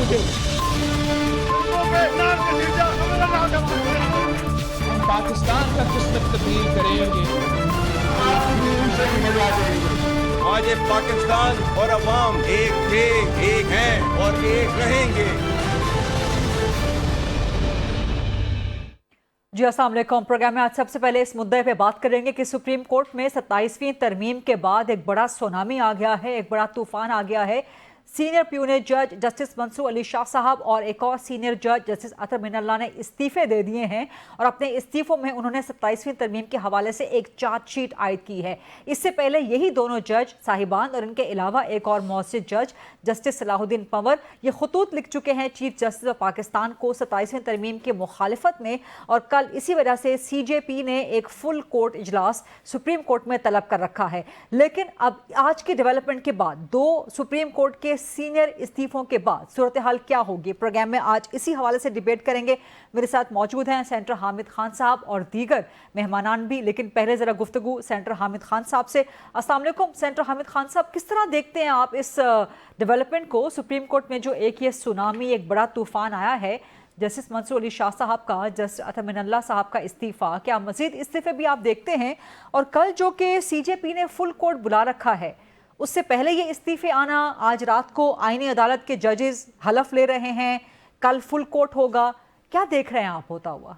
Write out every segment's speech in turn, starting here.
जाओगे। हम पाकिस्तान का किस्मत तब्दील करेंगे, आज ये पाकिस्तान और अवाम एक थे, एक हैं और एक रहेंगे। जी अस्सलाम वालेकुम। प्रोग्राम में आज सबसे पहले इस मुद्दे पे बात करेंगे कि सुप्रीम कोर्ट में 27वीं तरमीम के बाद एक बड़ा सुनामी आ गया है, एक बड़ा तूफान आ गया है। सीनियर प्यूनेट जज जस्टिस मंसूर अली शाह साहब और एक और सीनियर जज जस्टिस अतर मिनल्ला ने इस्तीफे दे दिए हैं और अपने इस्तीफों में उन्होंने 27वीं तरमीम के हवाले से एक चार्जशीट आयद की है। इससे पहले यही दोनों जज साहिबान और इनके अलावा एक और मौजूद जज जस्टिस सलाहुद्दीन पंवर ये खतूत लिख चुके हैं चीफ जस्टिस ऑफ पाकिस्तान को 27वीं तरमीम की मुखालिफत में, और कल इसी वजह से CJP ने एक फुल कोर्ट इजलास सुप्रीम कोर्ट में तलब कर रखा है। लेकिन अब आज की डेवलपमेंट के बाद, दो सुप्रीम कोर्ट के सीनियर इस्तीफों के बाद सूरत हाल क्या होगी, प्रोग्राम में आज इसी हवाले से डिबेट करेंगे। मेरे साथ मौजूद हैं सेंटर हामिद खान साहब और दीगर मेहमानान भी, लेकिन पहले जरा गुफ्तगू सेंटर हामिद खान साहब से। अस्सलाम वालेकुम सेंटर हामिद खान साहब, किस तरह देखते हैं आप इस डेवलपमेंट को? सुप्रीम कोर्ट में जो एक ये सुनामी, एक बड़ा तूफान आया है, जस्टिस मंसूर अली शाह साहब का, जस्टिस अतर मिनल्ला साहब का इस्तीफा, क्या मजीद इस्तीफे भी आप देखते हैं? और कल जो कि CJP ने फुल कोर्ट बुला रखा है, उससे पहले ये इस्तीफे आना, आज रात को आईनी अदालत के जजेस हलफ ले रहे हैं, कल फुल कोर्ट होगा, क्या देख रहे हैं आप होता हुआ?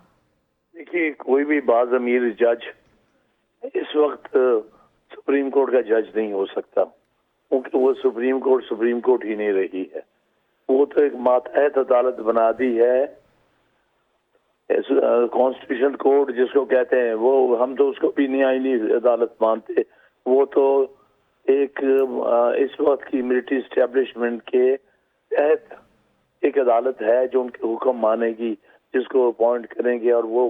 देखिए, कोई भी बाज़मीर जज इस वक्त सुप्रीम कोर्ट का जज नहीं हो सकता, क्योंकि वो सुप्रीम कोर्ट ही नहीं रही है। वो तो एक मातहत अदालत बना दी है, कॉन्स्टिट्यूशन कोर्ट जिसको कहते हैं, वो हम तो उसको भी नहीं आईनी अदालत मानते। वो तो एक इस वक्त की मिलिट्री एस्टेब्लिशमेंट के तहत एक अदालत है जो उनके हुक्म मानेगी, जिसको अपॉइंट करेंगे और वो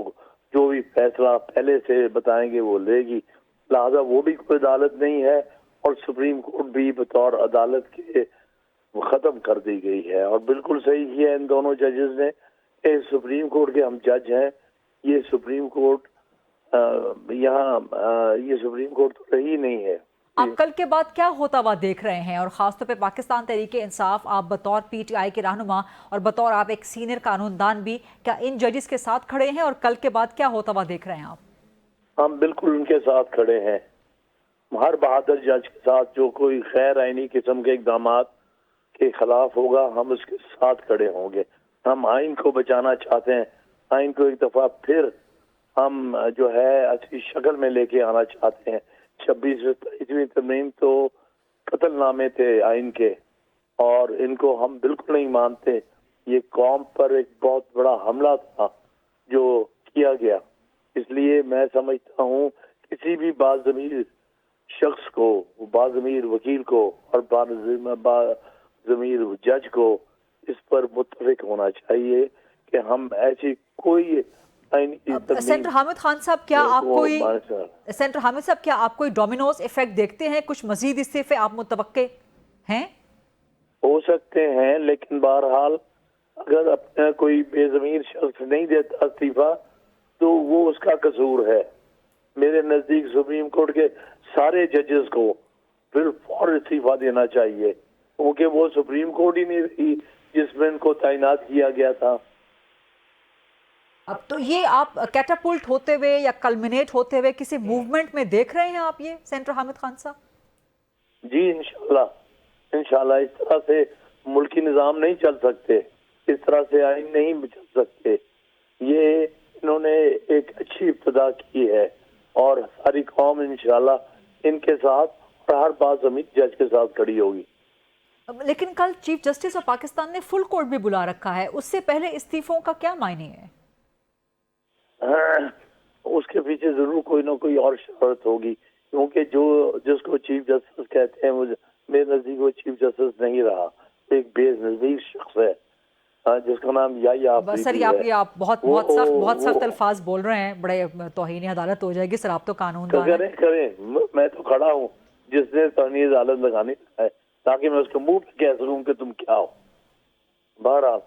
जो भी फैसला पहले से बताएंगे वो लेगी। लिहाजा वो भी कोई अदालत नहीं है और सुप्रीम कोर्ट भी बतौर अदालत के खत्म कर दी गई है। और बिल्कुल सही किया इन दोनों जजेस ने। सुप्रीम कोर्ट के हम जज हैं, ये सुप्रीम कोर्ट ये सुप्रीम कोर्ट तो रही नहीं है। आप कल के बाद क्या होता हुआ देख रहे हैं, और खासतौर पे पाकिस्तान तहरीक इंसाफ, आप बतौर PTI के रहनुमा और बतौर आप एक सीनियर कानूनदान भी, क्या इन जजेस के साथ खड़े हैं और कल के बाद क्या होता हुआ देख रहे हैं आप? हम बिल्कुल उनके साथ खड़े हैं। हर बहादुर जज के साथ जो कोई गैर आईनी किस्म के इकदाम के खिलाफ होगा, हम उसके साथ खड़े होंगे। हम आइन को बचाना चाहते हैं, आइन को एक दफा फिर हम जो है अच्छी शक्ल में लेके आना चाहते हैं। 26वीं तरमीम तो कत्लनामे थे आइन के, और इनको हम बिल्कुल नहीं मानते। ये कौम पर एक बहुत बड़ा हमला था जो किया गया। इसलिए मैं समझता हूँ किसी भी बाज़मीर शख्स को, बाज़मीर वकील को और बाज़मीर जज को इस पर मुत्तफिक होना चाहिए कि हम ऐसी कोई सेंटर हामिद खान साहब, क्या आप कोई सेंटर हामिद साहब क्या आप कोई डोमिनोज इफेक्ट देखते हैं? कुछ मजीद इस्तीफे आप मुतवक्के हैं? हो सकते हैं, लेकिन बहरहाल अगर अपना कोई बेज़मीर शख्स नहीं देता इस्तीफा तो वो उसका कसूर है। मेरे नजदीक सुप्रीम कोर्ट के सारे जजेस को फिर फौरन इस्तीफा देना चाहिए, क्योंकि वो सुप्रीम कोर्ट ही नहीं रही जिसमें इनको तैनात किया गया था। अब तो ये आप कैटापुल्ट होते हुए या कल्मिनेट होते हुए किसी मूवमेंट में देख रहे हैं आप ये, सेंटर हामिद खान साहब? जी इंशाल्लाह इस तरह से मुल्की निज़ाम नहीं चल सकते, इस तरह से आइन नहीं चल सकते। ये इन्होंने एक अच्छी इब्तिदा की है और सारी कौम इंशाल्लाह इनके साथ और हर बाज़मीर जज के साथ खड़ी होगी। लेकिन कल चीफ जस्टिस ऑफ पाकिस्तान ने फुल कोर्ट भी बुला रखा है, उससे पहले इस्तीफों का क्या मायने है? उसके पीछे जरूर कोई ना कोई और शर्त होगी, क्योंकि जिसको चीफ जस्टिस कहते हैं, मुझे मेरे नजदीक वो चीफ जस्टिस नहीं रहा, एक बेनज़ीर शख्स है जिसका नाम सर आप बहुत सख्त अल्फाज बोल रहे हैं, बड़े तौहीन अदालत हो जाएगी सर, आप तो कानून करें। मैं तो खड़ा हूँ जिसने तौहीन अदालत लगानी है, ताकि मैं उसके मुंह पे कह सकूं कि तुम क्या हो। बहरहाल,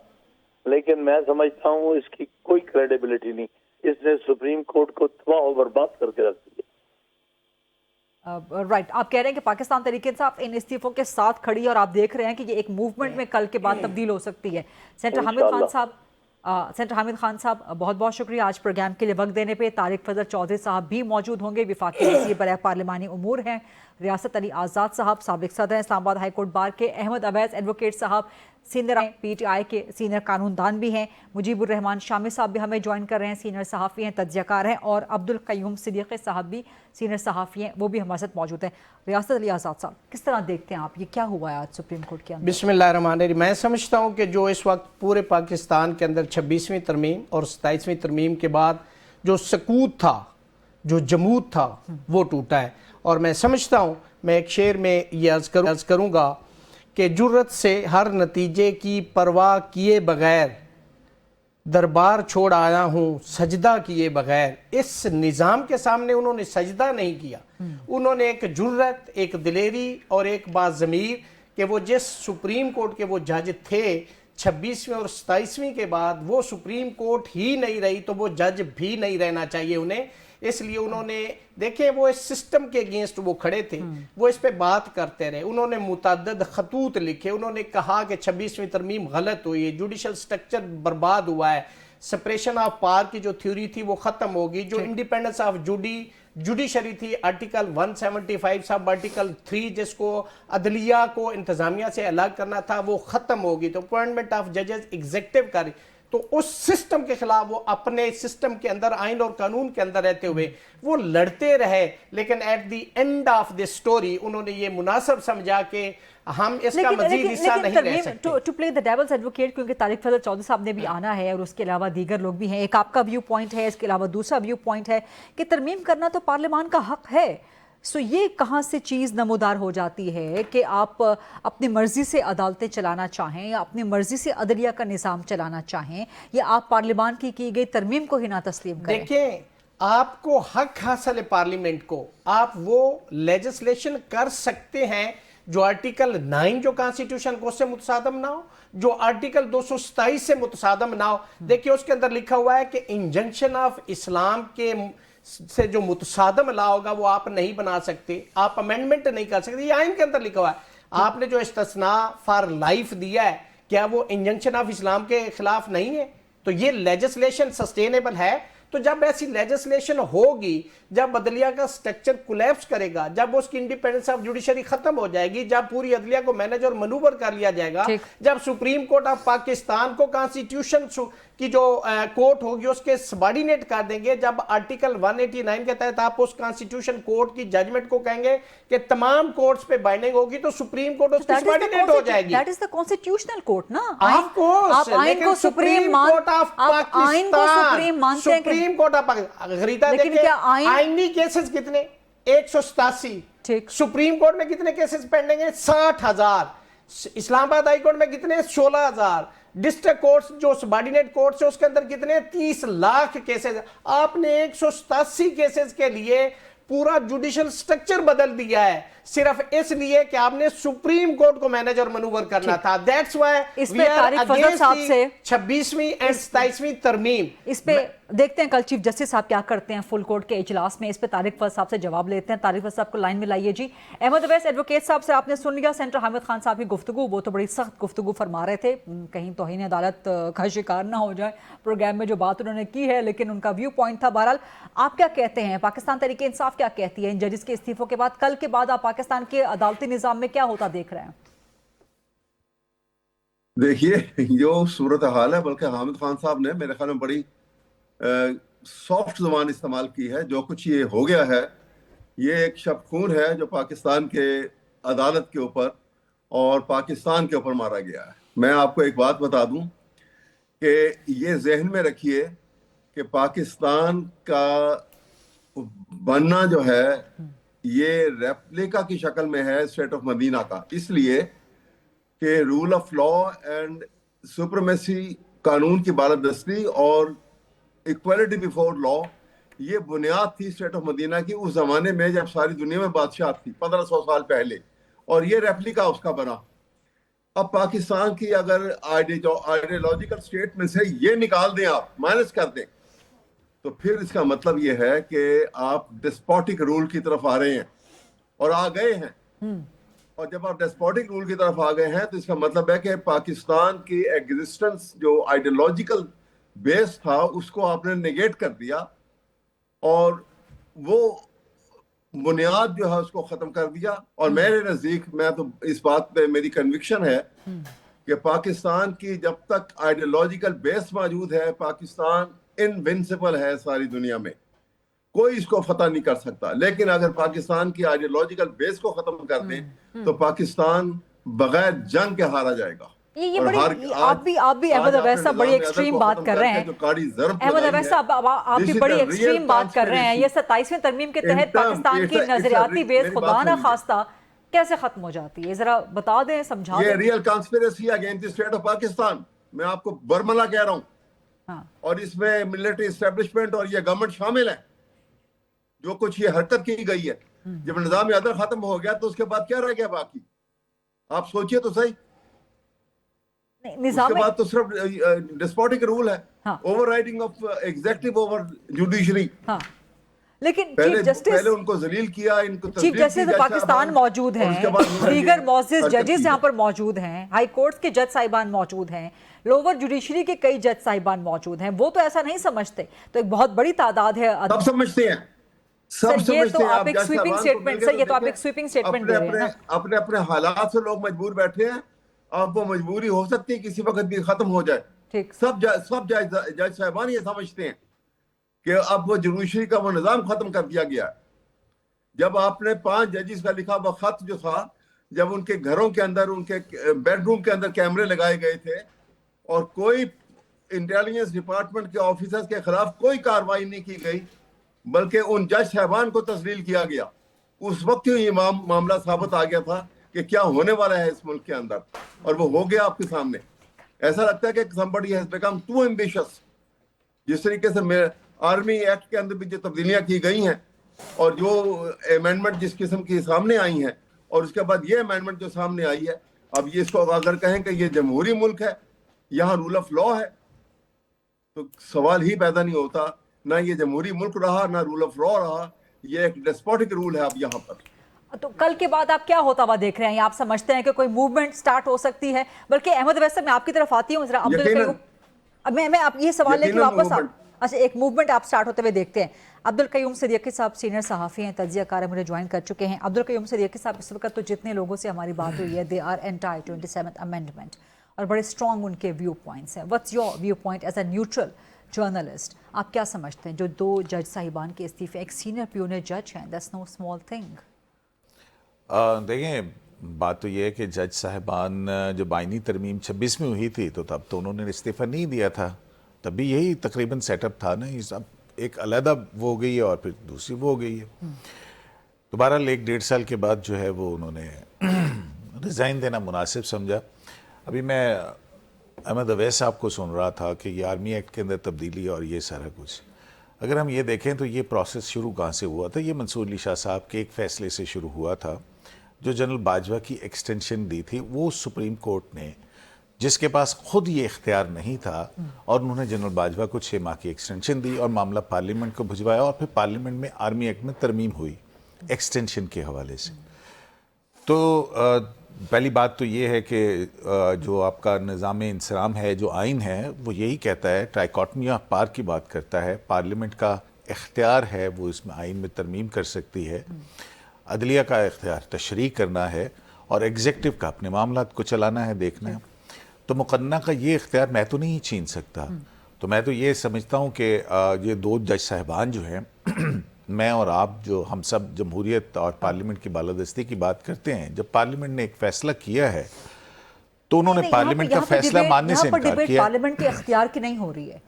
लेकिन मैं समझता हूँ इसकी कोई क्रेडिबिलिटी नहीं। इसने सुप्रीम कोर्ट को तबाह और बर्बाद करके रख दिया। राइट, आप कह रहे हैं कि पाकिस्तान तरीके से आप इन इस्तीफों के साथ खड़ी है और आप देख रहे हैं कि ये एक मूवमेंट में कल के बाद तब्दील हो सकती है। सेनेटर हामिद खान साहब, बहुत बहुत शुक्रिया आज प्रोग्राम के लिए वक्त देने पे। तारिक फजल चौधरी साहब भी मौजूद होंगे, विफाकी वज़ीर बराए पार्लिमानी उमूर हैं। रियासत अली आज़ाद साहब साबिक सदर इस्लामाबाद हाई कोर्ट बार के। अहमद अवैस एडवोकेट साहब सीनियर PTI के सीनियर कानूनदान भी हैं। मुजीबुर रहमान शामी साहब भी हमें ज्वाइन कर रहे हैं, सीनियर सहाफ़ी हैं, तज्ज़ियाकार हैं। और अब्दुल क़य्यूम सिद्दीक़ी साहब भी सीनियर सहाफ़ी हैं, वो भी हमारे साथ मौजूद हैं। रियासत अली आज़ाद साहब, किस तरह देखते हैं आप, ये क्या हुआ है आज सुप्रीम कोर्ट के अंदर? बिस्मिल्लाहिर्रहमानिर्रहीम। मैं समझता हूँ कि जो इस वक्त पूरे पाकिस्तान के अंदर 26वीं तरमीम और 27वीं तरमीम के बाद जो सकूत था, जो जमूद था, वो टूटा है। और मैं समझता हूँ, मैं एक शेर में ये अर्ज़ करूँगा कि जुर्रत से हर नतीजे की परवाह किए बगैर दरबार छोड़ आया हूँ सजदा किए बगैर। इस निज़ाम के सामने उन्होंने सजदा नहीं किया। उन्होंने एक जुर्रत, एक दिलेरी और एक बाज़मीर कि वो जिस सुप्रीम कोर्ट के वो जज थे 26वीं और 27वीं के बाद, वो सुप्रीम कोर्ट ही नहीं रही तो वो जज भी नहीं रहना चाहिए उन्हें। इसलिए उन्होंने देखें, वो इस सिस्टम के अगेंस्ट वो खड़े थे, वो इस पे बात करते रहे। उन्होंने मुतअद्दिद खतूत लिखे, उन्होंने कहा कि 26वीं तरमीम गलत हुई है, जुडिशल स्ट्रक्चर बर्बाद हुआ है, सेपरेशन ऑफ पावर की जो थ्योरी थी वो खत्म होगी, जो इंडिपेंडेंस ऑफ जुडिशरी थी, आर्टिकल 175 सब आर्टिकल 3 जिसको अदलिया को इंतजामिया से अलग करना था, वो खत्म होगी। तो अपॉइंटमेंट ऑफ जजेस एग्जीक्यूटिव का, तो उस सिस्टम के खिलाफ वो अपने सिस्टम के अंदर, आइन और कानून के अंदर रहते हुए वो लड़ते रहे। लेकिन at the end of the story उन्होंने ये मुनासिब समझा कि हम इसका मजीद हिस्सा नहीं रह सकते। To play the devil's advocate, क्योंकि तारिक फजल चौधरी साहब ने भी आना है और उसके अलावा दीगर लोग भी हैं। एक आपका व्यू पॉइंट है, इसके अलावा दूसरा व्यू पॉइंट है कि तरमीम करना तो पार्लियामान का हक है। सो ये कहाँ से चीज़ नमूदार हो जाती है कि आप अपनी मर्जी से अदालतें चलाना चाहें या अपनी मर्जी से अदलिया का निज़ाम चलाना चाहें, या आप पार्लियामान की गई तरमीम को ही ना तस्लीम करें? देखें, आपको हक हासिल है पार्लियामेंट को, आप वो लेजिस्लेशन कर सकते हैं जो आर्टिकल 9 जो कॉन्स्टिट्यूशन को उससे मुतसादम ना हो, जो आर्टिकल 227 से मुतसादम ना हो। देखिए, उसके अंदर लिखा हुआ है कि इंजंक्शन ऑफ इस्लाम के से जो मुतसादम ला होगा वो आप नहीं बना सकते, आप अमेंडमेंट नहीं कर सकते। ये आइन के अंदर लिखा हुआ है। आपने जो इस्तिस्ना फॉर लाइफ दिया है, क्या वो इंजंक्शन ऑफ इस्लाम के खिलाफ नहीं है? तो ये लेजिस्लेशन सस्टेनेबल है। तो जब ऐसी लेजिस्लेशन होगी, जब अदलिया का स्ट्रक्चर कोलैप्स करेगा, जब उसकी इंडिपेंडेंस ऑफ जुडिशरी खत्म हो जाएगी, जब पूरी अदलिया को मैनेज और मनूवर कर लिया जाएगा, जब सुप्रीम कोर्ट ऑफ पाकिस्तान को कॉन्स्टिट्यूशन की जो कोर्ट होगी उसके सबॉर्डिनेट कर देंगे, जब आर्टिकल 189 के तहत आप उस कॉन्स्टिट्यूशन कोर्ट की जजमेंट को कहेंगे कि तमाम कोर्ट्स पे बाइंडिंग होगी, तो सुप्रीम कोर्ट उसकी सबॉर्डिनेट हो जाएगी। That is the constitutional court ना। ऑफ कोर्स, आप आइन को सुप्रीम कोर्ट ऑफ पाकिस्तान, आइन को सुप्रीम मानते हैं, सुप्रीम कोर्ट ऑफ पाकिस्तान। खरीदा लेकिन क्या आईनी केसेस कितने? 187। ठीक। सुप्रीम कोर्ट में कितने केसेस पेंडिंग है? 60,000। इस्लामाबाद हाई कोर्ट में कितने? 16,000। डिस्ट्रिक्ट कोर्ट्स जो सबॉर्डिनेट कोर्ट्स है उसके अंदर कितने? 30 लाख केसेस। आपने 187 केसेस के लिए पूरा जुडिशियल स्ट्रक्चर बदल दिया है, सिर्फ इसलिए कि आपने सुप्रीम कोर्ट को मैनेज और मनूवर करना था। That's why we are against 26वीं एंड 27वीं तरमीम। इस पे देखते हैं कल चीफ जस्टिस साहब क्या करते हैं फुल कोर्ट के इजलास में। इस पे तारिक फजल साहब से जवाब लेते हैं। तारिक फजल साहब को लाइन में लाइए जी। अहमद अवैस एडवोकेट साहब से आपने सुन लिया सेनेटर हामिद खान साहब की गुफ्तगू, वो तो बड़ी सख्त गुफ्तगू फरमा रहे थे, कहीं तौहीन अदालत का शिकार ना हो जाए प्रोग्राम में जो बात उन्होंने की है, लेकिन उनका व्यू पॉइंट था। बहरहाल आप क्या कहते हैं, पाकिस्तान तहरीक इंसाफ क्या कहती है इन जजेस के इस्तीफों के बाद? कल के बाद आप पाकिस्तान के अदालती निजाम में क्या होता देख रहे हैं? देखिए, जो सूरत हाल है, बल्कि हामिद खान साहब ने मेरे ख्याल में बड़ी सॉफ्ट ज़बान इस्तेमाल की है। जो कुछ ये हो गया है, ये एक शब खून है जो पाकिस्तान के अदालत के ऊपर और पाकिस्तान के ऊपर मारा गया है। मैं आपको एक बात बता दूं कि ये जहन में रखिए कि पाकिस्तान का बनना जो है ये रेप्लिका की शक्ल में है स्टेट ऑफ मदीना का, इसलिए कि rule of law and supremacy, कानून की बालादस्ती और इक्वलिटी बिफोर लॉ, ये बुनियाद थी स्टेट ऑफ मदीना की उस जमाने में जब सारी दुनिया में बादशाह थी 1500 साल पहले, और ये रेप्लिका उसका बना। अब पाकिस्तान की अगर आइडियोलॉजिकल स्टेटमेंट से ये निकाल दें, आप माइनस कर दें, तो फिर इसका मतलब ये है कि आप डिस्पोटिक रूल की तरफ आ रहे हैं। और आ गए हैं। और जब आप डेस्पोटिक रूल की तरफ आ गए हैं तो इसका मतलब है कि पाकिस्तान की एग्जिस्टेंस जो आइडियोलॉजिकल बेस था उसको आपने नेगेट कर दिया और वो बुनियाद जो है उसको खत्म कर दिया। और मेरे नजदीक, मैं तो इस बात पे मेरी कन्विक्शन है कि पाकिस्तान की जब तक आइडियोलॉजिकल बेस मौजूद है, पाकिस्तान इनविंसिबल है सारी दुनिया में, कोई इसको फतह नहीं कर सकता। लेकिन अगर पाकिस्तान की आइडियोलॉजिकल बेस को खत्म कर दें तो पाकिस्तान बगैर जंग के हारा जाएगा। ये बड़ी आप भी अहमद अवैस साहब बड़ी एक्सट्रीम बात कर रहे हैं। अहमद अवैस साहब आप भी बड़ी एक्सट्रीम बात कर रहे हैं। ये 27वीं तरमीम के तहत पाकिस्तान की नजरियाती बेस खुदा न खास्ता कैसे खत्म हो जाती है, जरा बता दें, समझा दें। ये real conspiracy against the state of Pakistan, मैं आपको बर्मला कह रहा हूँ। हाँ। और इसमें मिलिट्री एस्टेब्लिशमेंट और ये गवर्नमेंट शामिल है। जो कुछ ये हरकत की गई है, जब निजाम अदल खत्म हो गया तो उसके बाद क्या रह गया बाकी? आप सोचिए तो सही। उसके बाद तो सिर्फ डेस्पोटिक रूल है, overriding of executive over judiciary. हाँ। लेकिन पहले उनको जलील किया, इनको चीफ जस्टिस पाकिस्तान मौजूद हैं, दीगर मौजूद जजेस यहाँ पर मौजूद हैं, हाई कोर्ट के जज साहिबान मौजूद हैं, लोअर जुडिशरी के कई जज साहिबान मौजूद हैं। वो तो ऐसा नहीं समझते, तो एक बहुत बड़ी तादाद है। सब समझते हैं, सब समझते हैं। तो आप एक स्वीपिंग स्टेटमेंट सर, ये तो आप एक स्वीपिंग स्टेटमेंट दे रहे हैं। अपने अपने हालात से लोग मजबूर बैठे हैं। अब वो मजबूरी हो सकती है किसी वक्त भी खत्म हो जाए। ठीक। सब जज साहिबान ये समझते हैं कि अब वो जुडिशरी का वो निजाम खत्म कर दिया गया। जब आपने 5 जजेस का लिखा हुआ खत जो था, जब उनके घरों के अंदर, उनके बेडरूम के अंदर कैमरे लगाए गए थे और कोई इंटेलिजेंस डिपार्टमेंट के ऑफिसर्स के खिलाफ कोई कार्रवाई नहीं की गई, बल्कि उन जज साहबान को तस्लील किया गया, उस वक्त ही ये मामला साबित आ गया था कि क्या होने वाला है इस मुल्क के अंदर, और वो हो गया आपके सामने। ऐसा लगता है कि somebody has become too ambitious। जिस तरीके से आर्मी एक्ट के अंदर भी जो तब्दीलियां की गई हैं और जो अमेंडमेंट जिस किस्म की सामने आई हैं, और उसके बाद ये अमेंडमेंट जो सामने आई है, अब ये इसको अगर कहें कि ये जमहूरी मुल्क है, यहाँ रूल ऑफ लॉ है, तो सवाल ही पैदा नहीं होता। ना ये जमहूरी मुल्क रहा, ना रूल ऑफ लॉ रहा, ये एक डेस्पोटिक रूल है अब यहाँ पर। तो कल के बाद आप क्या होता हुआ देख रहे हैं? आप समझते हैं कि कोई मूवमेंट स्टार्ट हो सकती है? बल्कि अहमद वैसे मैं आपकी तरफ आती हूँ, जरा मैं आप ये सवाल लेके वापस अच्छा, एक मूवमेंट आप स्टार्ट होते हुए देखते हैं। अब्दुल कयूम सिद्दीकी साहब सीनियर सहाफ़ी हैं, तज्ज़ियाकार मुझे ज्वाइन कर चुके हैं। अब्दुल कयूम सिद्दीकी साहब, इस वक्त तो जितने लोगों से हमारी बात हुई है, they are anti 27th amendment और बड़े स्ट्रॉन्ग उनके व्यू पॉइंट्स हैं। What's your view point as a neutral journalist? आप क्या समझते हैं जो 2 जज साहिबान के इस्तीफे, एक सीनियर प्यूनर जज हैं, दैट्स नो स्मॉल थिंग। देखिए, बात तो ये है कि जज साहिबान जब आईनी तरमीम 26 में हुई थी तो तब तो उन्होंने इस्तीफ़ा नहीं दिया था, तब भी यही तकरीबन सेटअप था ना। ये सब एक अलहदा वो हो गई है और फिर दूसरी वो हो गई है। दोबारा 1-1.5 साल के बाद जो है वो उन्होंने रिज़ाइन देना मुनासिब समझा। अभी मैं अहमद अवैस साहब को सुन रहा था कि ये आर्मी एक्ट के अंदर तब्दीली और ये सारा कुछ, अगर हम ये देखें तो ये प्रोसेस शुरू कहाँ से हुआ था? ये मंसूर अली शाह साहब के एक फ़ैसले से शुरू हुआ था, जो जनरल बाजवा की एक्सटेंशन दी थी। वो सुप्रीम कोर्ट ने, जिसके पास खुद ये इख्तियार नहीं था, और उन्होंने जनरल बाजवा को 6 माह की एक्सटेंशन दी और मामला पार्लियामेंट को भिजवाया, और फिर पार्लियामेंट में आर्मी एक्ट में तरमीम हुई एक्सटेंशन के हवाले से। तो पहली बात तो ये है कि जो आपका निज़ाम इंसराम है, जो आइन है, वो यही कहता है, ट्राइकॉटमी ऑफ पावर की बात करता है। पार्लियामेंट का इख्तियार है, वो इसमें आइन में तरमीम कर सकती है। अदलिया का इख्तियार तशरीह करना है और एग्जीक्यूटिव का अपने मामलात को चलाना है, देखना है। तो मुकन्ना का ये इख्तियार मैं तो नहीं छीन सकता। तो मैं तो ये समझता हूँ कि ये 2 जज साहिबान जो हैं, मैं और आप, जो हम सब जमहूरियत और पार्लियामेंट की बालादस्ती की बात करते हैं, जब पार्लियामेंट ने एक फैसला किया है तो उन्होंने पार्लियामेंट का फैसला मानने से इनकार किया। पार्लियामेंट के इख्तियार की नहीं हो रही है।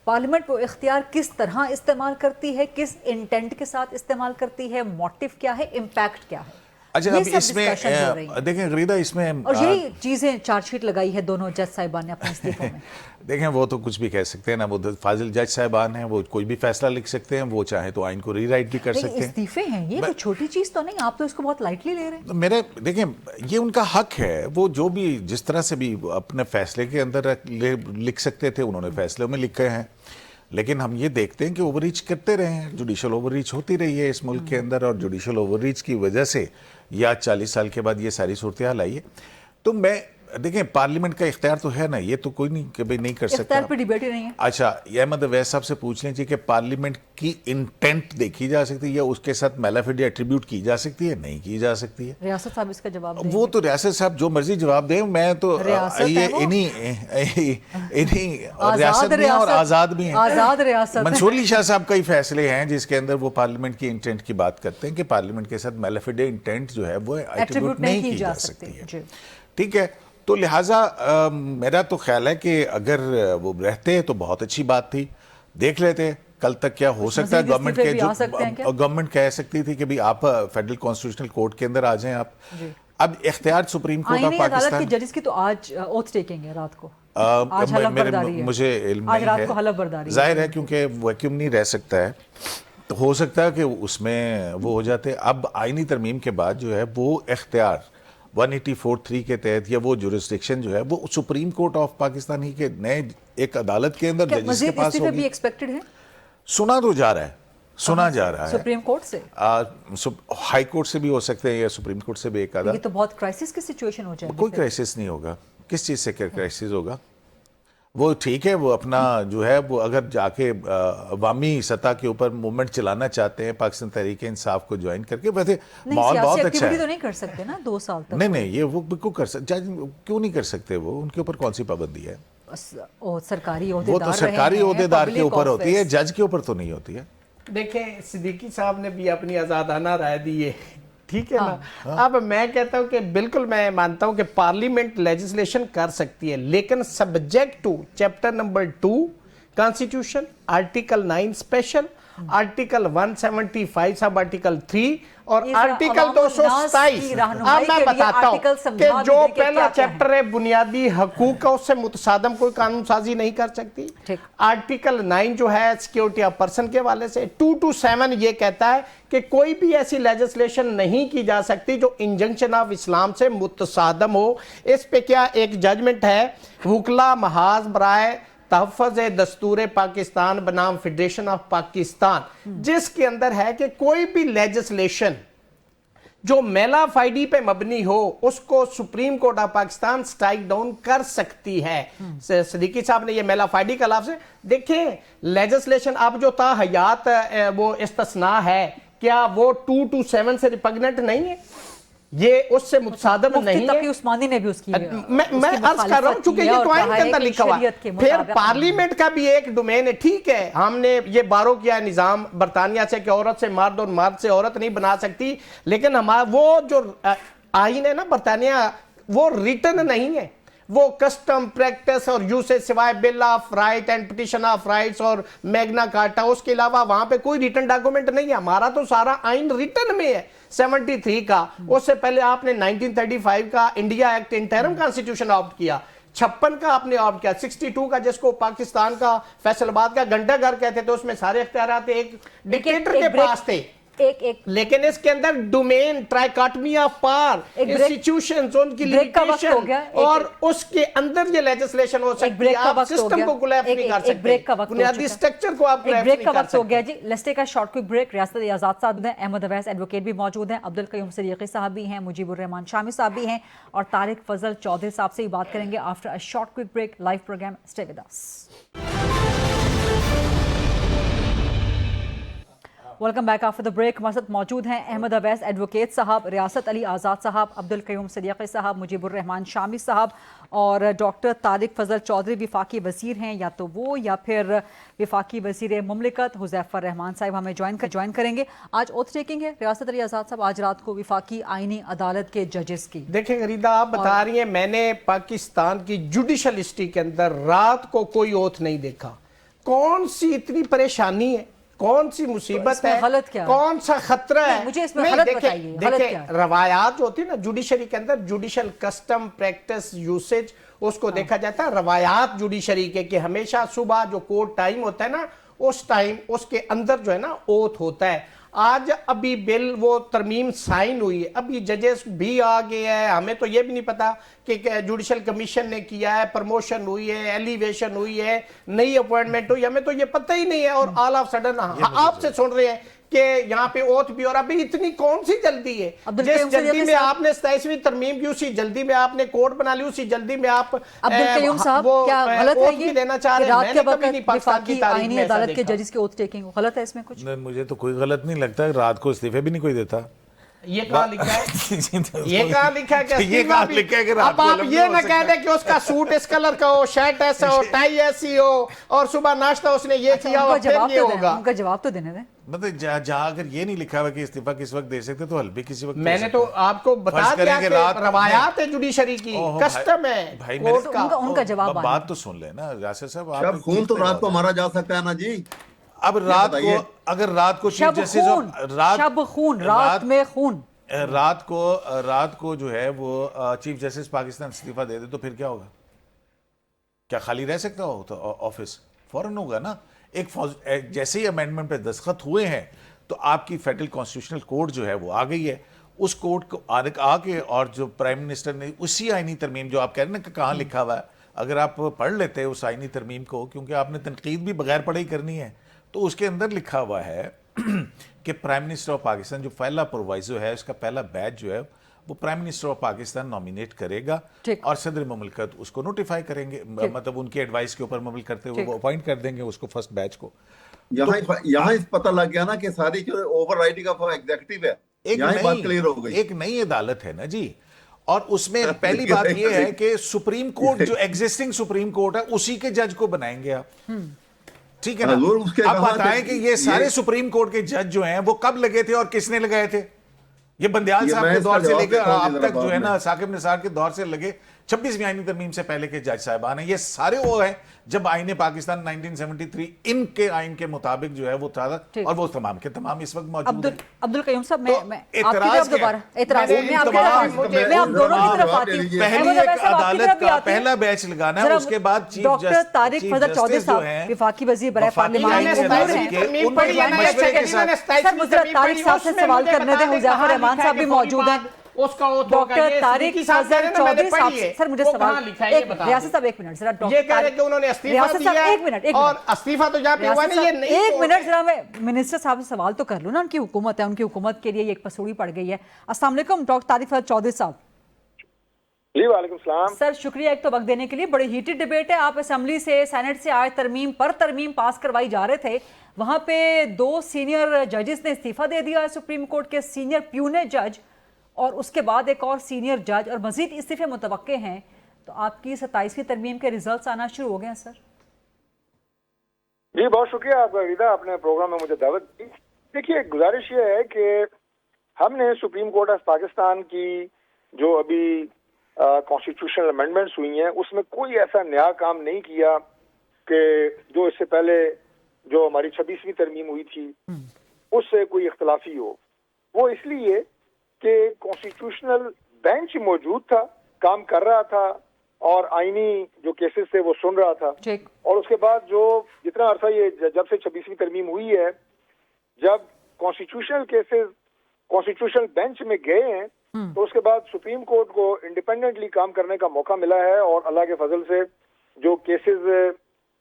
पार्लियामेंट वो इख्तियार किस तरह इस्तेमाल करती है, किस इंटेंट के साथ इस्तेमाल करती है, मोटिव क्या है, इम्पैक्ट क्या है? अच्छा, अब इसमें देखें गरीदा, इसमें और यही चीजें चार्जशीट लगाई है दोनों जज साहिबान ने अपने इस्तीफों में। देखें, वो तो कुछ भी कह सकते हैं ना, वो फाजिल जज साहिबान हैं, वो कोई भी फैसला लिख सकते हैं, वो चाहे तो आइन को रीराइट भी कर सकते हैं। इस्तीफे हैं, ये कोई छोटी चीज तो नहीं, आप तो इसको बहुत लाइटली ले रहे हैं। मेरे देखें, ये उनका हक है, वो जो भी जिस तरह से भी अपने फैसले के अंदर लिख सकते थे, उन्होंने फैसलों में लिखे हैं। लेकिन हम ये देखते हैं कि ओवररीच करते रहे हैं, जुडिशल ओवररीच होती रही है इस मुल्क के अंदर, और जुडिशल ओवररीच की वजह से या 40 साल के बाद ये सारी सूरत हाल आई है। तो मैं देखें, पार्लियामेंट का इख्तियार तो है ना, ये तो कोई नहीं कभी नहीं कर सकता। इख्तियार पे डिबेट ही नहीं है। अच्छा, अहमद अवैस साहब से पूछ लीजिए कि पार्लियामेंट की इंटेंट देखी जा सकती है या उसके साथ मेलाफिडी एट्रीब्यूट की जा सकती है? नहीं की जा सकती है। रियासत साहब इसका जवाब देंगे। वो तो रियासत साहब जो मर्जी जवाब दें, मैं तो रियासत ये है वो। इन्हीं रियासत भी हैं और आज़ाद भी हैं। आज़ाद रियासत है। मंसूर अली शाह साहब कई फैसले हैं जिसके अंदर वो पार्लियामेंट की इंटेंट की बात करते हैं कि पार्लियामेंट के साथ मेलाफिडी इंटेंट जो है वो एट्रीब्यूट नहीं की जा सकती है। ठीक है, तो लिहाजा मेरा तो ख्याल है कि अगर वो रहते तो बहुत अच्छी बात थी, देख लेते कल तक क्या हो सकता है। गवर्नमेंट के जो गवर्नमेंट कह सकती थी कि भाई आप फेडरल कॉन्स्टिट्यूशनल कोर्ट के अंदर आ जाएं आप। अब इख्तियार सुप्रीम कोर्ट ऑफ पाकिस्तान के जजेस की तो आज ओथ टेकिंग है रात को। आज हलफ बर्दारी है। मुझे इल्म आज नहीं रात है, को हलफ बर्दारी जाहिर है क्योंकि वैक्यूम नहीं रह सकता है, तो हो सकता है कि उसमें वो हो जाते। अब आईनी तरमीम के बाद जो है वो इख्तियार 184(3) के तहत या वो जुरिस्डिक्शन जो है वो सुप्रीम कोर्ट ऑफ पाकिस्तान ही के नए एक अदालत के अंदर जजेस के पास होगी। एक्सपेक्टेड है, सुना तो जा रहा है, सुना जा रहा है सुप्रीम कोर्ट से, हाई कोर्ट से भी हो सकते हैं या सुप्रीम कोर्ट से भी एक आधा। ये तो बहुत क्राइसिस की सिचुएशन हो जाएगी। कोई क्राइसिस नहीं होगा, किस चीज़ से क्राइसिस होगा? वो ठीक है, वो अपना जो है वो अगर जाके अवामी सतह के ऊपर मूवमेंट चलाना चाहते हैं पाकिस्तान तहरीक इंसाफ को ज्वाइन करके, वैसे माहौल बहुत अच्छा है। तो नहीं कर सकते ना 2 साल तक। नहीं, ये वो बिल्कुल कर सकते, क्यों नहीं कर सकते? वो उनके ऊपर कौन सी पाबंदी है? सरकारी वो तो सरकारी ओहदेदार के ऊपर होती है, जज के ऊपर तो नहीं होती है। देखें, सिद्दीकी साहब ने भी अपनी आज़ादाना राय दी है, ठीक है ना। अब मैं कहता हूं कि बिल्कुल मैं मानता हूं कि पार्लियामेंट लेजिस्लेशन कर सकती है, लेकिन subject to chapter number 2 constitution, article 9 special, article 175 sub article 3 और आर्टिकल 227। अब मैं बताता हूं कि जो पहला चैप्टर है बुनियादी हकूक का, उससे मुतसादम कोई कानून साजी नहीं कर सकती। आर्टिकल 9 जो है सिक्योरिटी ऑफ पर्सन के हवाले से, 2 to 7 ये कहता है कि कोई भी ऐसी लेजिस्लेशन नहीं की जा सकती जो इंजंक्शन ऑफ इस्लाम से मुतसादम हो। इस पे क्या एक जजमेंट है, वुकला महाज बराए तहफ़्फ़ुज़ दस्तूर पाकिस्तान बनाम फेडरेशन ऑफ पाकिस्तान, जिसके अंदर है कि कोई भी लेजिस्लेशन जो मेलाफाइडी पे मबनी हो उसको supreme court of Pakistan strike down कर सकती है। सिद्दीकी साहब ने ये मेलाफाइडी का लफ्ज़ देखें, लेजिस्लेशन अब जो था हयात वो इस्तिस्ना है, क्या वो 2 to 7 से रिपग्नेंट नहीं है? ये उससे मुतसादम नहीं है। उस्मानी ने भी उसकी मैं अर्ज कर रहा हूं चूंकि ये तो आइन के अंदर लिखा हुआ है। फिर पार्लियामेंट का भी एक डोमेन है, ठीक है, हमने ये बारो किया निजाम बरतानिया से कि औरत से मर्द और मर्द से औरत नहीं बना सकती, लेकिन हमारा वो जो आइन है ना बरतानिया, वो रिटन नहीं है, वो कस्टम प्रैक्टिस और यूसेज सिवाय bill of right and petition of rights और मैग्ना कार्टा, उसके अलावा वहां पे कोई रिटन डॉक्यूमेंट नहीं है। हमारा तो सारा आइन रिटन में है 73 का। उससे पहले आपने 1935 का India act interim constitution opt किया, 56 का आपने ऑप्ट किया, 62 का जिसको पाकिस्तान का फैसलाबाद का घंटाघर कहते थे, उसमें सारे इख्तियारात एक डिक्टेटर के पास थे। लेकिन इसके अंदर domain trichotomy of power, institutions, उनकी लिमिटेशन और उसके अंदर ये लेजिस्लेशन हो सकती है। आप सिस्टम को कोलैप्स नहीं कर सकते, बुनियादी स्ट्रक्चर को आप कोलैप्स नहीं कर सकते। ब्रेक का वक्त हो गया जी, let's take a short quick break. Riyasat Azad साहब हैं, अहमद अवैस एडवोकेट भी मौजूद हैं, अब्दुल कयूम सदीकी साहब भी हैं, मुजीबुर रहमान शामी साहब भी हैं और तारिक फजल चौधरी साहब से ही बात करेंगे after a short quick break. Live program, stay with us. Welcome back after the break. हमारे साथ मौजूद हैं अहमद अवैस एडवोकेट साहब, रियासत अली आज़ाद साहब, अब्दुल कयूम सदीकी साहब, मुजीबुर रहमान शामी साहब और डॉक्टर तारिक फजल चौधरी विफाकी वज़ीर हैं, या तो वो या फिर विफाकी वज़ीर मुमलिकत हुज़ैफ़र रहमान साहब हमें ज्वाइन करेंगे। आज ओथ टेकिंग है रियासत अली आज़ाद साहब, आज रात को विफाकी आईनी अदालत के जजेस की। देखिए गरीदा, आप बता रही हैं मैंने पाकिस्तान की जुडिशल हिस्ट्री के अंदर रात को कोई ओथ नहीं देखा। कौन सी इतनी परेशानी है, कौन सी मुसीबत है, गलत क्या कौन सा खतरा है? मुझे इसमें गलत बताइए, देखिए रवायात जो होती है ना जुडिशरी के अंदर, जुडिशल कस्टम प्रैक्टिस यूसेज, उसको देखा जाता है रवायात जुडिशरी के कि हमेशा सुबह जो कोर्ट टाइम होता है ना, उस टाइम उसके अंदर जो है ना ओथ होता है। आज अभी बिल वो तरमीम साइन हुई है, अभी जजेस भी आ गए हैं, हमें तो ये भी नहीं पता कि जुडिशल कमीशन ने किया है, प्रमोशन हुई है, एलिवेशन हुई है, नई अपॉइंटमेंट हुई, हमें तो ये पता ही नहीं है। और ऑल ऑफ सडन आपसे सुन रहे हैं कि यहाँ पे ओथ भी, और अभी इतनी कौन सी जल्दी है? जिस जल्दी में आपने 27वीं तरमीम की, उसी जल्दी में आपने कोर्ट बना ली, उसी जल्दी में आप अब्दुल कयूम साहब, क्या गलत है ये देना चाह रहे हैं? रात के मैंने कभी नहीं वक्त पाकिस्तान की वफाकी तारीख आईनी में ऐसा अदालत के देखा। जजेस के ओथ टेकिंग गलत है इसमें कुछ? मुझे तो कोई गलत नहीं लगता, रात को इस्तीफे भी नहीं कोई देता। ये कहाँ लिखा है? ये कहाँ लिखा है? ये कहाँ लिखा है कि रात अब को आप अलग ये हो ना सकता कह दें कि उसका सूट इस कलर का हो, शर्ट ऐसा हो, टाई ऐसी हो, और सुबह नाश्ता उसने ये किया हो, फिर ये होगा। उनका जवाब तो देने दें। मतलब जहाँ अगर ये नहीं लिखा हुआ कि इस्तीफा किस वक्त दे सकते तो हल भी किसी वक्त दे मैंने सकते तो हैं। आपको बता फर्ज दिया करें कि कि रात रवायात है जुडिशरी की, ओहो, कस्टम है भाई कोर्ट मेरे- का। उनका जवाब आने बात तो सुन लेना यासिर साहब, आप शब खून तो रात को मारा जा सकता है ना जी। अब रात को बताइए। अगर रात को चीफ शब जस्टिस खून, शब खून, रात में खून। रात को जो है वो चीफ जस्टिस पाकिस्तान इस्तीफा दे दे तो फिर क्या होगा? क्या खाली रह सकता हो तो ऑफिस? फौरन होगा ना। जैसे ही अमेंडमेंट पे दस्तखत हुए हैं तो आपकी फेडरल कॉन्स्टिट्यूशनल कोर्ट जो है वो आ गई है, उस कोर्ट को आके और जो प्राइम मिनिस्टर ने उसी आईनी तरमीम जो आप कह रहे हैं ना कि कहाँ लिखा हुआ है, अगर आप पढ़ लेते उस आईनी तरमीम को, क्योंकि आपने तनकीद भी बगैर पढ़े ही करनी है, तो उसके अंदर लिखा हुआ है कि प्राइम मिनिस्टर ऑफ पाकिस्तान जो पहला प्रोवाइजो है, उसका पहला बैच जो है वो prime minister of Pakistan nominate करेगा और सदर मुमलिकत उसको नोटिफाई करेंगे, मतलब उनकी एडवाइस के ऊपर अमल करते हुए वो अपॉइंट कर देंगे उसको फर्स्ट बैच को। यहाँ इस पता लग गया ना कि सारी जो ओवर राइडिंग ऑफ एग्जीक्यूटिव है, यहाँ बात क्लियर हो गई। एक नई अदालत है ना जी, और उसमें पहली बात यह है कि सुप्रीम कोर्ट जो एग्जिस्टिंग सुप्रीम कोर्ट है उसी के जज को बनाएंगे आप, ठीक है ना? अब बताएं कि ये सारे सुप्रीम कोर्ट के जज जो हैं वो कब लगे थे और किसने लगाए थे? ये बंदयाल साहब के दौर से लेकर अब तक जो है ना साकिब निसार के दौर से लगे 26वीं आईनी तरमीम से पहले के जज साहिबान हैं। ये सारे वो हैं जब आईने पाकिस्तान 1973 इनके आइन के मुताबिक जो है वो था, और वो तमाम के तमाम इस वक्त मौजूद हैं। अब्दुल कयूम साहब, मैं एतराज आपकी तरफ दोबारा एतराज मैं आप दोनों की तरफ आती हूं। पहली एक अदालत का पहला बैच लगाना है, उसके बाद चीफ डॉक्टर तारिक फजल चौधरी साहब वफाकी वजीर बराए पार्लियामेंट सर, मुझे तारिक साहब से सवाल करने दें। हुज़ैफर रहमान साहब भी मौजूद हैं। डॉक्टर तारिक फजल चौधरी साहब, सर मुझे सवाल, रियासत साहब एक मिनट जरा, ये कह रहे कि उन्होंने इस्तीफा दिया है, एक मिनट और इस्तीफा तो जहाँ पे हुआ नहीं, ये नहीं, एक मिनट जरा मैं मिनिस्टर साहब से सवाल तो कर लूं ना। उनकी हुकूमत है, उनकी हुकूमत के लिए ये एक पसूड़ी पड़ गई है। अस्सलाम वालेकुम डॉक्टर तारिक फजल चौधरी साहब। जी वालेकुम सलाम सर, शुक्रिया एक तो वक्त देने के लिए। बड़ी हीटेड डिबेट है। आप असेंबली से, सेनेट से आज तरमीम पर तरमीम पास करवाई जा रहे थे, वहां पे 2 सीनियर जजेस ने इस्तीफा दे दिया है, सुप्रीम कोर्ट के सीनियर प्यूने जज और उसके बाद एक और सीनियर जज, और मजीद इस्तीफे मुतवक्के हैं। तो आपकी 27वीं तरमीम के रिजल्ट्स आना शुरू हो गए हैं सर? जी बहुत शुक्रिया आपका रिदा, अपने प्रोग्राम में मुझे दावत दी। देखिए, गुजारिश ये है कि हमने सुप्रीम कोर्ट ऑफ पाकिस्तान की जो अभी कॉन्स्टिट्यूशनल अमेंडमेंट्स हुई हैं उसमें कोई ऐसा नया काम नहीं किया कि जो इससे पहले जो हमारी 26वीं तरमीम हुई थी उससे कोई इख्तलाफी हो। वो इसलिए कि कॉन्स्टिट्यूशनल बेंच मौजूद था, काम कर रहा था और आईनी जो केसेस थे वो सुन रहा था। और उसके बाद जो जितना अरसा ये जब से 26वीं तरमीम हुई है, जब कॉन्स्टिट्यूशनल केसेस कॉन्स्टिट्यूशनल बेंच में गए हैं तो उसके बाद सुप्रीम कोर्ट को इंडिपेंडेंटली काम करने का मौका मिला है, और अल्लाह के फजल से जो केसेस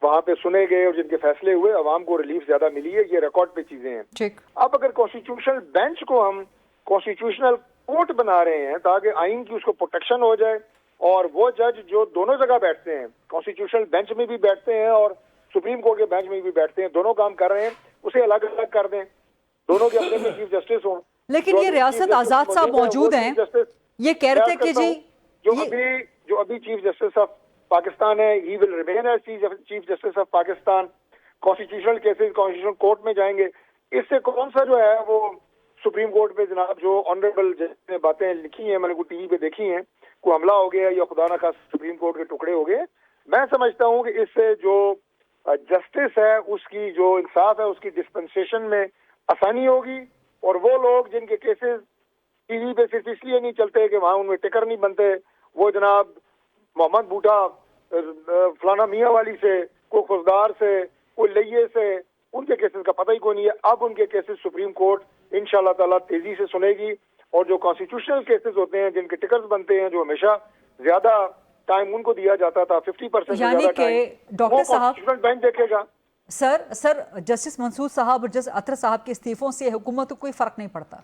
वहां पे सुने गए और जिनके फैसले हुए, अवाम को रिलीफ ज्यादा मिली है। ये रिकॉर्ड पे चीजें हैं। अब अगर कॉन्स्टिट्यूशनल बेंच को हम कॉन्स्टिट्यूशनल कोर्ट बना रहे हैं ताकि आइन की उसको प्रोटेक्शन हो जाए, और वो जज जो दोनों जगह बैठते हैं, कॉन्स्टिट्यूशनल बेंच में भी बैठते हैं और सुप्रीम कोर्ट के बेंच में भी बैठते हैं, दोनों काम कर रहे हैं, उसे अलग अलग कर दें, दोनों के अपने चीफ जस्टिस हों। लेकिन ये रियासत आजाद साहब मौजूद हैं, ये कह रहे थे कि जी जो अभी चीफ जस्टिस ऑफ पाकिस्तान है, he will remain as chief justice of Pakistan. Constitutional cases constitutional court में जाएंगे। इससे कौन सा जो है वो सुप्रीम कोर्ट पे जनाब जो ऑनरेबल जज ने बातें लिखी हैं, मैंने को टीवी पे देखी हैं, कोई हमला हो गया या खुदा ना खास सुप्रीम कोर्ट के टुकड़े हो गए। मैं समझता हूँ कि इससे जो जस्टिस है उसकी जो इंसाफ है उसकी डिस्पेंसेशन में आसानी होगी, और वो लोग जिनके केसेस टीवी पे सिर्फ इसलिए नहीं चलते कि वहां उनमें टिकर नहीं बनते, वो जनाब मोहम्मद बूटा फलाना मियाँ वाली से, कोई खुशदार से, कोई लइये से, उनके केसेस का पता ही कोई नहीं है। अब उनके केसेस सुप्रीम कोर्ट इंशाल्लाह ताला तेजी से सुनेगी। और जो कॉन्स्टिट्यूशनल केसेस होते हैं जिनके टिकट्स बनते हैं, जो हमेशा ज्यादा टाइम उनको दिया जाता था, 50% यानी कि डॉक्टर साहब बेंच देखेगा। सर जस्टिस मंसूर साहब और जस्टिस अतर साहब के इस्तीफों से हुकूमत को कोई फर्क नहीं पड़ता?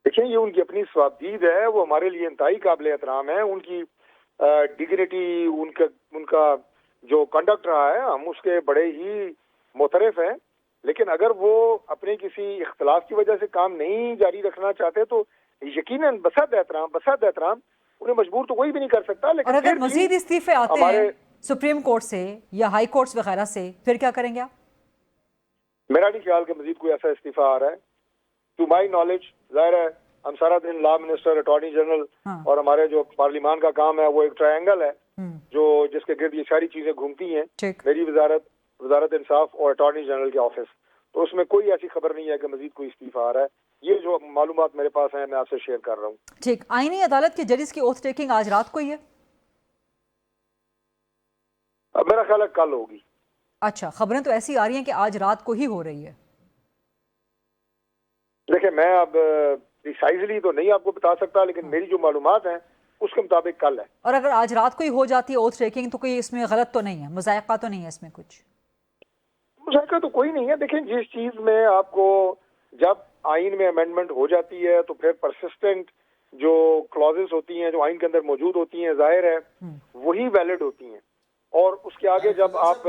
देखिए, ये उनकी अपनी स्वाबदीद है, वो हमारे लिए इंतहाई काबिल एहतराम है। उनकी डिग्निटी, उनका जो कंडक्ट रहा है, हम उसके बड़े ही मुतरफ हैं। लेकिन अगर वो अपने किसी इख्तलाफ की वजह से काम नहीं जारी रखना चाहते तो यकीनन बसद एहतराम उन्हें मजबूर तो कोई भी नहीं कर सकता। लेकिन और अगर मजीद इस्तीफे आते हैं सुप्रीम कोर्ट से या हाई कोर्ट्स वगैरह से, फिर क्या करेंगे आप? मेरा नहीं ख्याल कि मजीद कोई ऐसा इस्तीफा आ रहा है। टू माई नॉलेज, जाहिर है हम सारा दिन लॉ मिनिस्टर, अटॉर्नी जनरल और हमारे जो पार्लिमान का काम है वो एक ट्रायंगल है जो जिसके गिर्द ये सारी चीजें घूमती हैं। मेरी वजारत इंसाफ और अटॉर्नी जनरल के ऑफिस, तो उसमें कोई ऐसी खबर नहीं है कि मजीद कोई इस्तीफा आ रहा है। ये जो मालूमात मेरे पास है मैं आपसे शेयर कर रहा हूँ। ठीक, आईनी अदालत के जजेस की ओथ टेकिंग आज रात को ही है? अब मेरा ख्याल है कल होगी। अच्छा, खबरें तो ऐसी आ रही हैं कि आज रात को ही हो रही है। देखिए, मैं अब प्रिसाइजली तो नहीं आपको बता सकता, लेकिन मेरी जो मालूमात हैं उसके मुताबिक कल है। और अगर आज रात को ही हो जाती है ओथ टेकिंग तो कोई इसमें गलत तो नहीं है, मुज़ायका तो नहीं है इसमें? कुछ मुज़ायका तो कोई नहीं है। देखिए, जिस चीज में आपको जब आइन में अमेंडमेंट हो जाती है तो फिर परसिस्टेंट जो क्लॉजेस होती हैं, जो आइन के अंदर मौजूद होती हैं, जाहिर है वही वैलिड होती हैं। और उसके आगे जब आप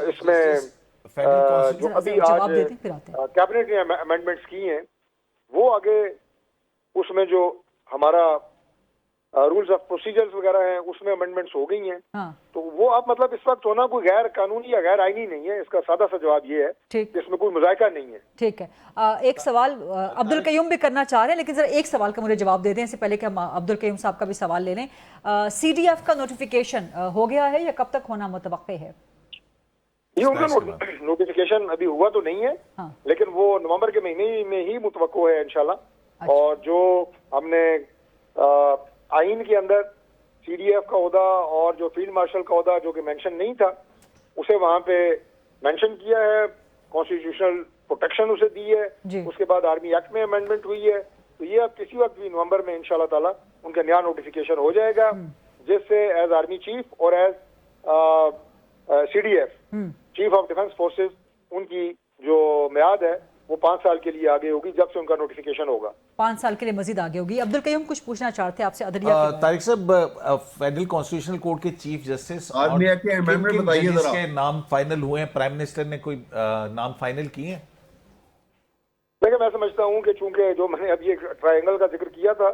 इसमें जो अभी आज कैबिनेट ने अमेंडमेंट्स की हैं, वो आगे उसमें जो हमारा रूल्स ऑफ प्रोसीजर्स वगैरह हैं उसमें अमेंडमेंट्स हो गई हैं। तो वो आप मतलब इस वक्त होना कोई गैर कानूनी या गैर आईनी नहीं है। इसका सादा सा जवाब ये है, इसमें कोई मुज़ायका नहीं है। ठीक है। एक सवाल अब्दुल कयूम भी करना चाह रहे हैं, लेकिन जरा एक सवाल का मुझे जवाब दे दें इससे पहले कि हम अब्दुल कयूम साहब का भी सवाल ले लें। CDF का नोटिफिकेशन हो गया है या कब तक होना मुतवक्के है? ये उनका नोटिफिकेशन अभी हुआ तो नहीं है, लेकिन वो नवंबर के महीने में ही मुतवक्को है इंशाल्लाह। और जो हमने आइन के अंदर CDF का ओहदा और जो फील्ड मार्शल का ओहदा जो कि मेंशन नहीं था, उसे वहां पे मेंशन किया है, कॉन्स्टिट्यूशनल प्रोटेक्शन उसे दी है। उसके बाद आर्मी एक्ट में अमेंडमेंट हुई है। तो ये अब किसी वक्त भी नवंबर में इंशाल्लाह ताला उनका नया नोटिफिकेशन हो जाएगा, जिससे एज आर्मी चीफ और as CDF chief of defence forces उनकी जो मियाद है वो 5 साल के लिए आगे होगी, जब से उनका नोटिफिकेशन होगा। 5 साल के लिए मजीद आगे होगी। अब्दुल कयूम कुछ पूछना चाहते हैं आपसे अदलिया के तारिक साहब, फेडरल कॉन्स्टिट्यूशनल कोर्ट के चीफ जस्टिस के नाम फाइनल हुए हैं? प्राइम मिनिस्टर ने कोई नाम फाइनल किए हैं? देखिए, मैं समझता हूँ कि चूंकि जो मैंने अभी एक ट्रायंगल का जिक्र किया था,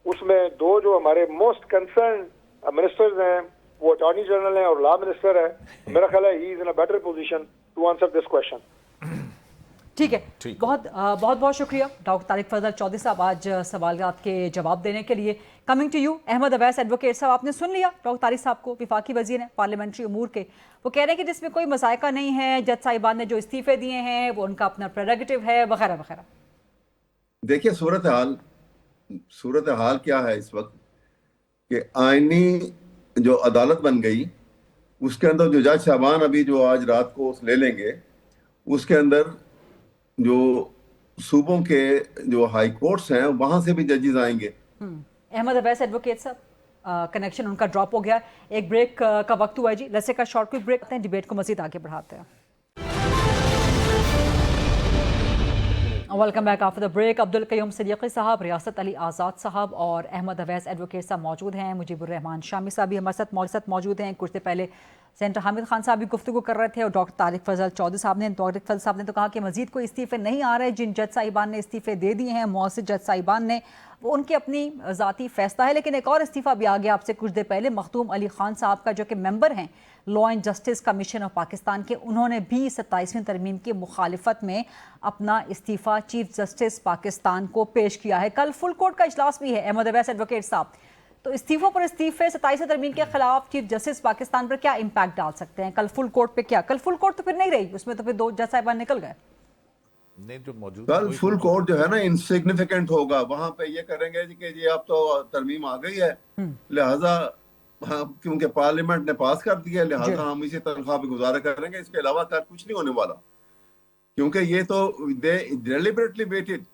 उसमें दो जो हमारे मोस्ट कंसर्न मिनिस्टर्स हैं वो अटॉर्नी जनरल हैं और लॉ मिनिस्टर है। मेरा ख्याल है he is in a better position to answer this question. ठीक है, बहुत शुक्रिया डॉक्टर तारिक फजल चौधरी साहब आज सवालात के जवाब देने के लिए। Coming to you Ahmed Awais advocate साहब, आपने सुन लिया डॉक्टर तारिक साहब को, विफाकी वजीर हैं पार्लियामेंट्री उमूर के। वो कह रहे हैं कि जिसमें कोई मसायका नहीं है, जज साहिबान ने जो इस्तीफे दिए हैं वो उनका अपना प्रेरोगेटिव है वगैरह वगैरह। देखिए, सूरत हाल क्या है इस वक्त कि आईनी जो अदालत बन गई उसके अंदर जो जज साहबान अभी जो आज रात को ले लेंगे, उसके अंदर जो सूबों के जो हाई कोर्ट्स हैं वहां से भी जजेस आएंगे। अहमद अवैस एडवोकेट साहब, कनेक्शन उनका ड्रॉप हो गया। एक ब्रेक का वक्त हुआ है जी, let's take a short quick break, debate को मजीद आगे बढ़ाते हैं। Welcome back after the break. Abdul Qayyum Siddiqui साहब, रियासत अली आज़ाद साहब और अहमद अवैस एडवोकेट साहब मौजूद हैं। मुजीबुर रहमान शामी साहब भी हमारे साथ मौजूद हैं। कुछ देर पहले सेनेटर हामिद खान साहब भी गुफ्तगू कर रहे थे और डॉक्टर तारिक फजल चौधरी साहब ने तो कहा कि मजीद कोई इस्तीफे नहीं आ रहे। जिन जज साहिबान ने इस्तीफे दे दिए हैं, मुअस्सिस जज साहिबान ने, वो उनकी अपनी ज़ाती फैसला है। लेकिन एक और इस्तीफ़ा भी आ गया आपसे कुछ देर पहले, मखदूम अली खान साहब का, जो कि मेंबर हैं law and justice commission of Pakistan के। उन्होंने भी 27वीं तरमीम की मुखालिफत में अपना इस्तीफ़ा चीफ जस्टिस पाकिस्तान को पेश किया है। कल फुल कोर्ट का इजलास भी है अहमद अवैस एडवोकेट साहब, तो इस्तीफों पर इस्तीफे 27वीं तरमीम के खिलाफ चीफ जस्टिस पाकिस्तान पर क्या इम्पैक्ट डाल सकते हैं? कल फुल कोर्ट पे क्या? कल फुल कोर्ट तो फिर नहीं रही, उसमें तो फिर 2 जज साहिबान निकल गए। जो मौजूद कल फुल कोर्ट जो है ना इनसिग्निफिकेंट होगा। वहां पे ये करेंगे कि जी अब तो तरमीम आ गई है, लिहाजा क्योंकि पार्लियामेंट ने पास कर दिया, लिहाजा हम इसी तनख्वाह पे गुजारा करेंगे, इसके अलावा कुछ नहीं होने वाला। क्योंकि ये तो दे डेलिबरेटली वेटेड।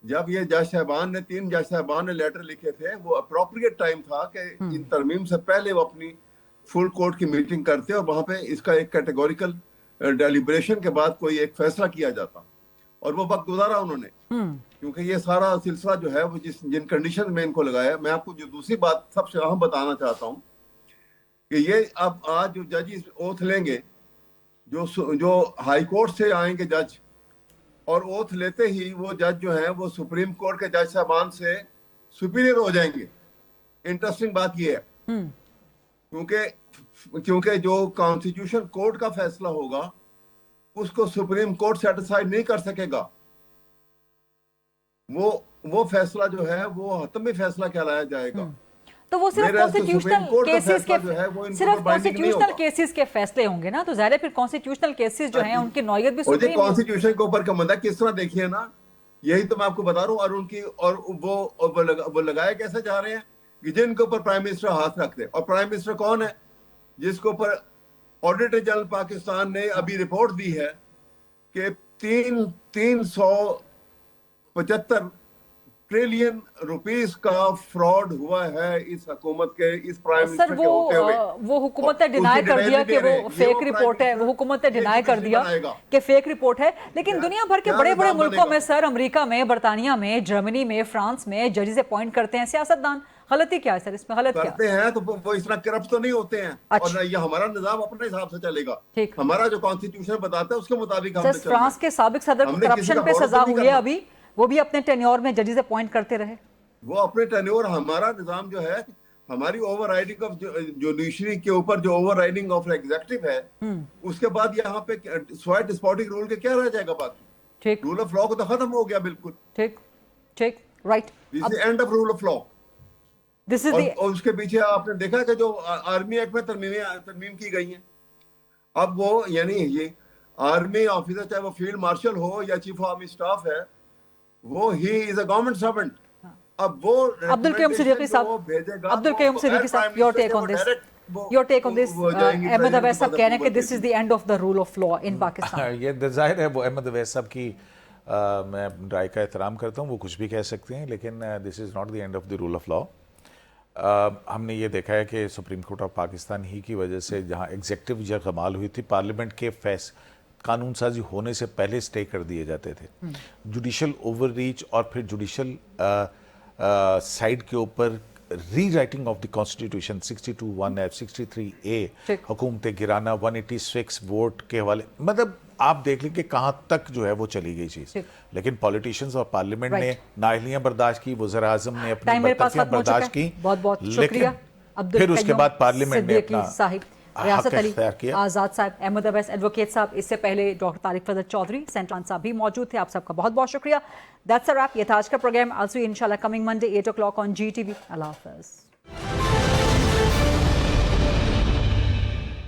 जब ये जज साहबान ने 3 जज साहबान ने लेटर लिखे थे, वो अप्रोप्रिएट टाइम था कि इन तरमीम से पहले वो अपनी फुल कोर्ट की मीटिंग करते और वहां पे इसका एक कैटेगोरिकल डेलिब्रेशन के बाद कोई एक फैसला किया जाता, और वो वक्त गुजारा उन्होंने। क्योंकि ये सारा सिलसिला जो है वो जिन कंडीशन में इनको लगाया। मैं आपको जो दूसरी बात सबसे अहम बताना चाहता हूँ कि ये अब आज जो जजेस ओथ लेंगे, जो हाई कोर्ट से आएंगे जज, और ओथ लेते ही वो जज जो है वो सुप्रीम कोर्ट के जज साहबान से सुपीरियर हो जाएंगे। इंटरेस्टिंग बात ये है क्योंकि जो कॉन्स्टिट्यूशन कोर्ट का फैसला होगा उसको सुप्रीम कोर्ट सेटिस्फाइड नहीं कर सकेगा। वो फैसला जो है वो हतमी फैसला कहलाया जाएगा। तो वो सिर्फ कॉन्स्टिट्यूशनल केसेस के सिर्फ कॉन्स्टिट्यूशनल केसेस के फैसले होंगे ना, तो ज़ाहिर है फिर कॉन्स्टिट्यूशनल केसेस जो हैं उनकी नौयत भी सुप्रीम कॉन्स्टिट्यूशन के ऊपर का बंदा किस तरह देखिए ना, यही तो मैं आपको बता रहा हूँ। और उनकी और वो लगाए कैसे जा रहे हैं कि जिनके ऊपर प्राइम मिनिस्टर हाथ रखते हैं। और प्राइम मिनिस्टर कौन है? जिसके ऊपर ऑडिटर जनरल पाकिस्तान ने अभी रिपोर्ट दी है कि 375 ट्रिलियन रुपीस का फ्रॉड हुआ है इस हुकूमत के, इस प्राइम मिनिस्टर के होते हुए। वो हुकूमत ने डिनाई कर दिया कि वो फेक रिपोर्ट है। वो हुकूमत ने डिनाई कर दिया कि फेक रिपोर्ट है। लेकिन दुनिया भर के बड़े बड़े मुल्कों में सर, अमेरिका में, बरतानिया में, जर्मनी में, फ्रांस में जजेस अपॉइंट करते हैं सियासतदान। गलती क्या है सर इसमें? गलत क्या करते हैं तो वो इस तरह करप्ट तो नहीं होते हैं। और ये हमारा निजाम अपने हिसाब से चलेगा। हमारा जो कॉन्स्टिट्यूशन बताता है उसके मुताबिक हमने चलना है। फ्रांस के साबिक सदर को करप्शन पे सजा हुई है अभी, वो भी अपने टेन्योर में जजेस अपॉइंट करते रहे। वो अपने टेन्योर, हमारा निजाम जो है, हमारी ओवरराइडिंग ऑफ जुडिशरी के ऊपर जो ओवरराइडिंग ऑफ एग्जीक्यूटिव है, उसके बाद यहाँ पे स्वाइट डिस्पोटिक रूल के क्या रह जाएगा बाकी? ठीक, रूल ऑफ लॉ को तो खत्म हो गया बिल्कुल। ठीक ठीक, right. This is end of rule of law. This is और उसके पीछे आपने देखा कि जो आर्मी एक्ट में तरमीम की गई है, अब वो यानी ये आर्मी ऑफिसर, चाहे वो फील्ड मार्शल हो या चीफ ऑफ आर्मी स्टाफ है, वो he is a government servant. अब वो अब्दुल कयूम सिद्दीकी साहब, अब्दुल कयूम सिद्दीकी साहब, your take on this, your take on this. Ahmed Awais साहब कह रहे हैं कि this is the end of the rule of law in Pakistan. ये जाहिर है वो अहमद अवैस साहब की मैं राय का एहतराम करता हूँ, वो कुछ भी कह सकते हैं, लेकिन this is not the end of the rule of law. हमने ये देखा है कि सुप्रीम कोर्ट ऑफ पाकिस्तान ही की वजह से जहाँ एग्जेक्टिव जब कमाल हुई थी, पार्लियामेंट के कानून साजी होने से पहले स्टे कर दिए जाते थे। जुडिशल ओवर रीच और फिर जुडिशल साइड के ऊपर री writing of the constitution 62(1)(f), 63(a), हुकूमत गिराना, 186 वोट के हवाले, मतलब आप देख लें कि कहाँ तक जो है वो चली गई चीज। लेकिन पॉलिटिशियंस और पार्लियामेंट ने नाअहलियां बर्दाश्त की, वज़ीर आज़म ने अपनी बदतमीजियां बर्दाश्त की। बहुत बहुत शुक्रिया। फिर उसके बाद पार्लियामेंट ने अपना साहिब, रियासत अली आज़ाद साहब, अहमद अवैस एडवोकेट साहब, इससे पहले डॉक्टर तारिक फजल चौधरी सेंट्रान साहब भी मौजूद थे। आप सबका बहुत बहुत शुक्रिया। That's a wrap. ये था आज का प्रोग्राम। आल्सो इंशाल्लाह coming Monday 8 o'clock on GTV। अल्लाह हाफ़िज़।